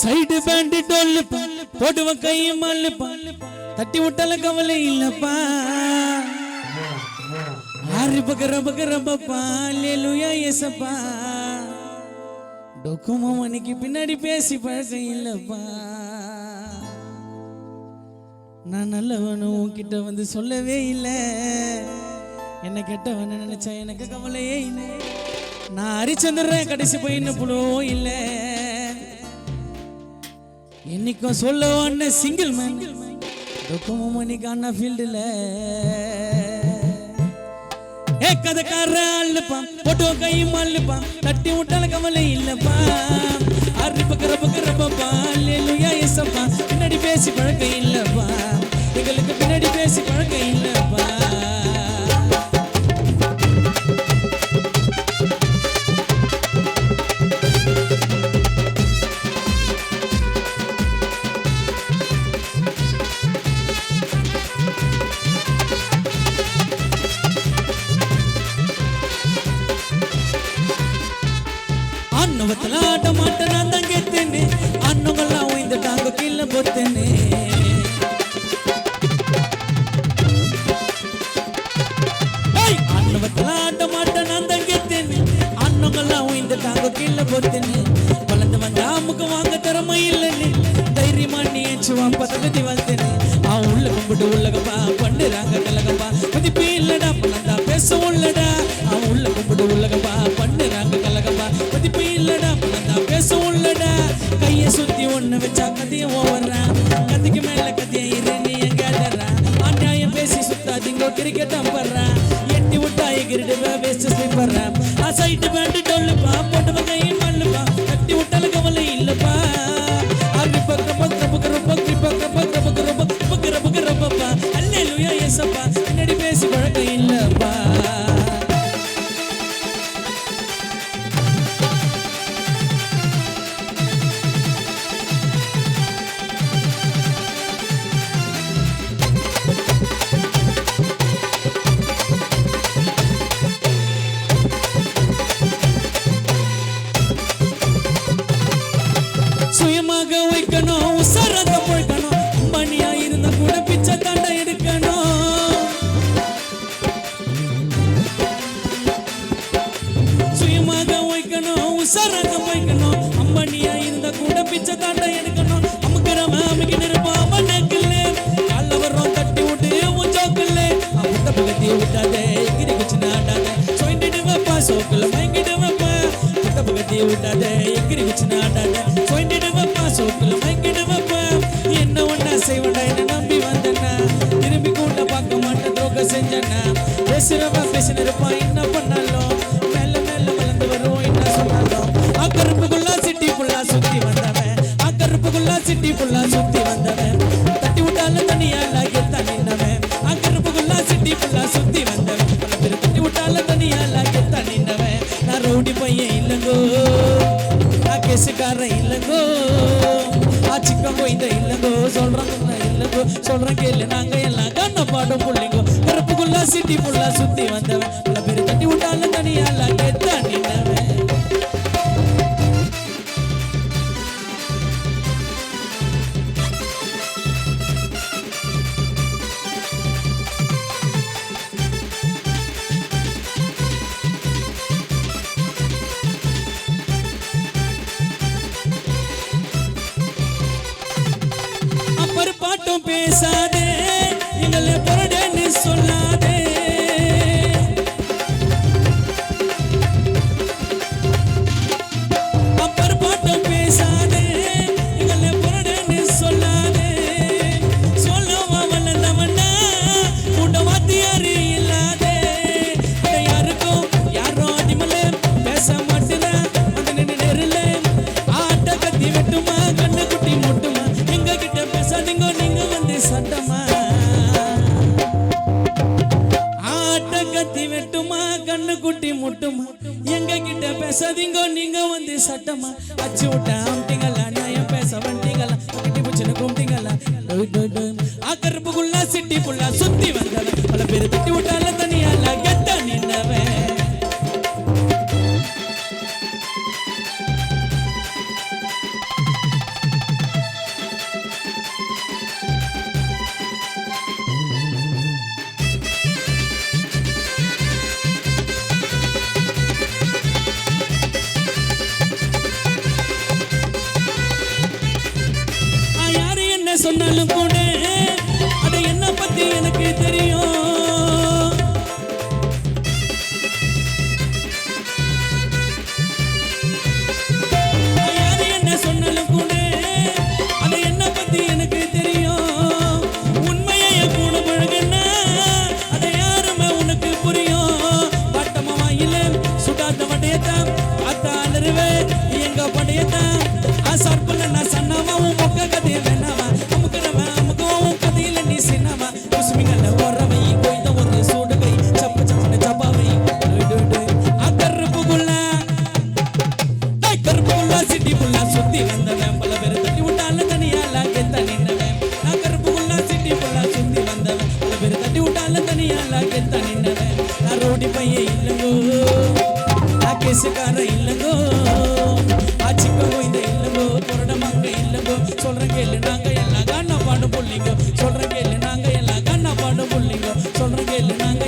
Side pant toll போடுவ கை மல்லுப்பா தட்டி விட்டால கவலை இல்லப்பா ஆறு பக்கர பக்கர பப்பா அல்லேலூயா இயேசப்பா டொக்குமோ மணிக்கு பின்னாடி பேசி பழக்கம் இல்லப்பா நான் நல்லவனும் உன்கிட்ட வந்து சொல்லவே இல்லை என்ன கெட்டவன நினைச்சா எனக்கு கவலையே இல்லை நான் ஹரிச்சந்திரன் கடைசி போய் இன்னும் புழுவும் இல்லை என்னைக்கும் சொல்ல ஒன்னு சிங்கிள் மேன் டொக்குமோ மணிக்கான ஃபீல்டுல கதைக்கார அல்லப்பா போட்டோ கை மல்லுப்பா தட்டி விட்டால கவலை இல்லப்பா அரி பக்கர பக்கர பாப்பா அல்லேலூயா இயேசப்பா பின்னாடி பேசி பழக்கம் இல்லப்பா எங்களுக்கு பின்னாடி பேசி பழக்கம் இல்லப்பா அன்னவத்துல ஆட்ட மாட்டேன் நான் தான் கெத்தேனே அன்னவெல்லாம் உயிர்ந்துட்டாங்க கீழே பொத்தேனே அன்னவத்துல ஆட்ட மாட்டேன் நான் தான் கெத்தேனே அன்னவெல்லாம் உயிர்ந்துட்டாங்க கீழே பொத்தேனே வளர்ந்து வந்த அம்முக்கு வாங்க திறமை இல்லைன்னு தைரியமா நீ ஏச்சுவான் பதகதி வாழ்த்தேனே அவன் உள்ள கும்பிட்டு உள்ளகப்பா பண்ணுறாங்க கலகப்பா மதிப்பே இல்லடா பணந்தா பேச உள்ளடா அவன் உள்ள கும்பிட்டு உள்ளகப்பா பண்ணுறாங்க கலகப்பா மதிப்பே இல்லடா பணந்தா பேச உள்ளடா கையை சுத்தி ஒண்ணு வச்சா கதையை ஓவர்றான் கதைக்கு மேல கதையை இரு நீ எங்க அநியாயம் பேசி சுத்தாதீங்க கிரிக்கெட் அம்பர்றான் எட்டி விட்டா எகிரிடுவ வேஸ்ட் ஸ்லீப்பர்றான் ஆ சைட்டு பேண்ட் டொல்லுப்பா போட்டு கை மல்லுப்பா கட்டி விட்டால கவலை இல்லப்பா அரி பக்கர பக்கர பக்கர பக்கர பக்கர பக்கர பக்கர பக்கர பப்பா அல்லேலூயா இயேசப்பா பின்னாடி பேசி பழக்கம் இல்லப்பா சுயமாக வைக்கணும் உசாராக போய்க்கணும் மணியா இருந்த கூட பிச்சை தாண்டா எடுக்கணும் சுயமாக வைக்கணும் உசாராக போய்க்கணும் அம்மணியா இருந்த கூட பிச்சை தாண்டா எடுக்கணும் அமுக்கிறவன் அமைக்க நிருப்பான் அவனுக்குள்ளே கால வரும் தட்டி விட்டு உஞ்சோக்குள்ளே அவத்த பகத்தி விட்டாதே எகிரி குச்சி நாடாத சொயிட்டு வைப்பா சோக்குல மயங்கிட்டு வைப்பா அவத்த பகத்தி விட்டாதே எகிரி குச்சி நாடாத சொயிட்டு வைப்பா சோக்குல மயங்கிட்டு வைப்பா என்ன ஒன்னா செய்வடா என்ன நம்பி வந்தனா திரும்பி கூட பார்க்க மாட்டேன் துரோக செஞ்சனா பேசுறவா பேசின இருப்பான் என்ன பண்ணாலும் மேல மேல வளர்ந்து வரும் என்ன சொன்னாலும் அக்கருப்புக்குள்ளா சிட்டி புள்ளா சுத்தி வந்தவன் அக்கருப்புக்குள்ளா சிட்டி புள்ளா சுத்தி வந்தவன் தட்டி விட்டால தனியால கெத்தா நின்னவன் அக்கருப்புக்குள்ளா சிட்டி புள்ளா சுத்தி வந்தவன் தட்டி விட்டால தனியால கெத்தா நின்னவன் நான் ரவுடி பையன் இல்லங்கோ நான் கேசுக்காரன் இல்லங்கோ ஆச்சிக்கம் போய்ந்த இல்லங்கோ சொல்றாங்க இல்லங்கோ சொல்றேன் கேளு நாங்க எல்லாம் கண்ண பாடும் புள்ளிங்கோ கருப்புக்குள்ளா சிட்டி புள்ளா சுத்தி வந்தவன் பல பேர் தட்டி விட்டால தனியால கெத்தா நின்னவன் பாட்டும் பேசாதே எங்களை பொருடன்னு சொல்லாதே அப்பர் பாட்டும் பேசாதே எங்களை பொருடன்னு சொல்லாதே சொல்லுவா வல்லவனா உண்ட வாத்தியாரு இல்லாதே யாருக்கும் யாரும் அடிமலை பேச மாட்டேனா வந்து நின்று நெருல ஆட்ட கத்தி வெட்டுமா கண்ணு குட்டி முட்டுமா எங்க கிட்ட பேசாதீங்க நீங்க வந்து சட்டமா ஆட்ட கத்தி வெட்டுமா கண்ணு குட்டி முட்டுமா எங்க கிட்ட பேசாதீங்க நீங்க வந்து சட்டமா அச்சு விட்ட ஆம்டிங்களா நியாயம் பேச வண்டிங்களா கட்டி பிடிச்சு கும்பிட்டீங்களா ஆக்கருப்புக்குள்ளா சிட்டி புள்ளா சுத்தி வந்தவன் பல பேர் தட்டி விட்டால தனியால கெட்ட நின்னவன் சொன்னாலும் கூட அட என்ன பத்தி எனக்கு தெரியும். யாரு என்ன சொன்னாலும் கூட அட என்ன பத்தி எனக்கு தெரியும். உண்மையை கூட பழகுன்னா அட யாருமே உனக்கு புரியும். பாட்டமா வாயில சுடாத வடையத்தான் பார்த்தா அலறுவே எங்க படையத்தான் சர்பல நான் சன்னமாவும் மொக்க கதையை வேணாவா அமுக்கிறவன் அமுக்கவும் கதையில நீ சின்னவா குசுமிங்கல்ல ஓரவை கொய்த ஒரு சூடுகை சப்பு சப்புன சப்பாவை கருப்புக்குள்ள சிட்டி புள்ள சுத்தி வந்தவன் பல பேர் தட்டி விட்டால தனியால கெத்த நின்னவன். நான் கருப்புக்குள்ள சிட்டி புள்ள சுத்தி வந்தவன் பல பேர் தட்டி விட்டால தனியால கெத்த நின்னவன். நான் ரோடி பையன் இல்லங்கோ நான் கேசுக்கார இல்லங்கோ ஆச்சிக்கோ இந்த இல்லங்கோ பொருடமாங்க இல்லங்கோ சொல்றேன் கேளு நாங்க எல்லாம் கண்ணா பாடு புள்ளிங்கோ சொல்றேன் கேளு நாங்க எல்லாம் கண்ணா பாடு புள்ளிங்கோ சொல்றேன் கேளு நாங்க